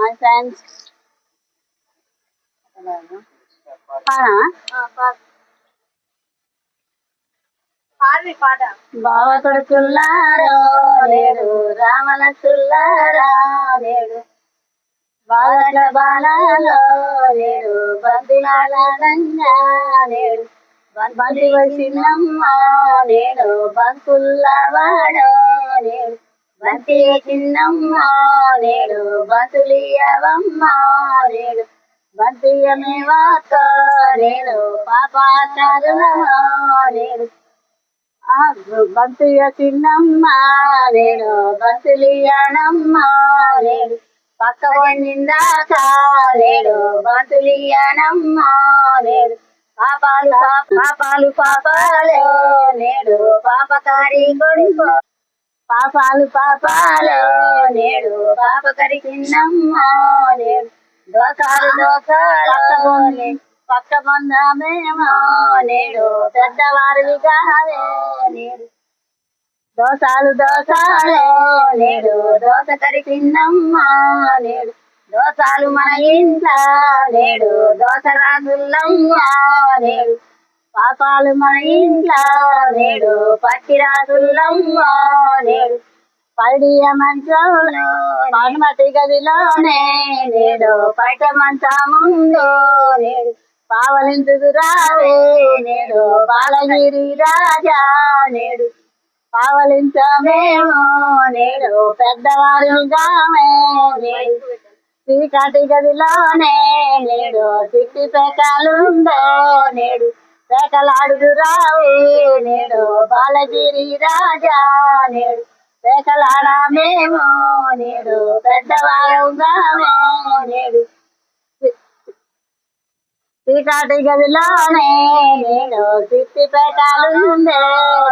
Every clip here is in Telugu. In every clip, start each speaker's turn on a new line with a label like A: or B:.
A: Hi friends. బావ కొడుకుల్లారో నేడు రామలక్ష్మణులారా నేడు బాలల బాలలో నేడు బంధులాడంగా నేడు బంధు వచ్చినమ్మ నేడు బంకుల్లవాడో నేడు బంతి చిన్నమ్మ నేడు బంతులియవమ్మ నేడు బంతియమే వాక నేడు పాపాచారులమో నేడు బంతియ చిన్నమ్మ నేడు బంతులియనమ్మ నేడు పక్క వండిందాక నేడు బంతులియనమ్మ నేడు పాపాలు పాపాలు పాపాలు నేడు పాపకారి కొడుకో పాపాలు పాపాలు నేడు పాపకరి చిన్నమ్మ నేడు దోసాలు దోసాలు పక్క బంధమేమో నేడు పెద్దవారివి కావే నేడు దోసాలు దోసాలు నేడు దోసకరి చిన్నమ్మ నేడు దోసాలు మన ఇంట్లో నేడు దోస రాజుల్లమ్మ నేడు పాపాలు మన ఇంట్లో నేడు పచ్చి రాజుల్లమ్మ నేడు పడియ మంచంలో పనుమతి గదిలోనే నేడు పైట మంచముందో నేడు పావలించుదు రావే నేడు బాలగిరి రాజా నేడు పావలించమేమో నేడు పెద్దవారుగామే నేడు చీకటి గదిలోనే నేడు చిట్టి పేకాలుందో నేడు పేకలాడుదు రావే నేడు బాలగిరి రాజా నేడు పేకలాడమేమో నేడు పెద్దవారుగామే నేడు చీకటి గదిలోనే నేడు చిట్టి పేకాలుందో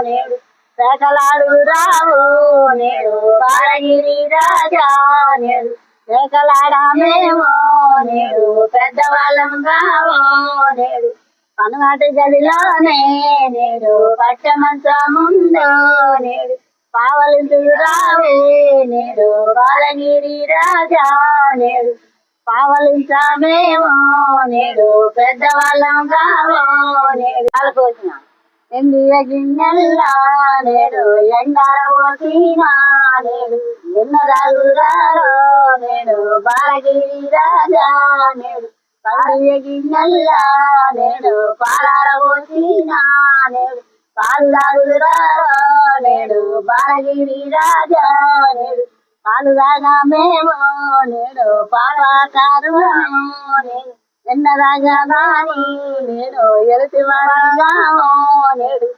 A: నేడు పేకలాడు రావు నేడు బాలగిరి రాజా నేడు పేకలాడమేమో నేడు పెద్దవాళ్ళం కావో నేడు పనుమాటి గదిలోనే నేడు పట్టమంచముందో నేడు పావలించుడు రావే నేడు బాలగిరి రాజా నేడు పావలించమేమో నేడు పెద్దవాళ్ళం కావో నేడు అలకోసిన ఎండియ గిన్నెల్లా నేడు ఎండార పోసినా నేడు ఎన్నరాలు నేడు బాలగిరి రాజా నేడు పండియ గిన్నెల్లా నేడు పాలార పోసినా నేడు పాలు తాగుదురా నేడు బాలగిరి రాజా నేడు పాలు తాగమేమో నేడు పాపకారుమో నేడు ఎన్నరాజా గాని నేడు ఎలుతి వాడగామో నేడు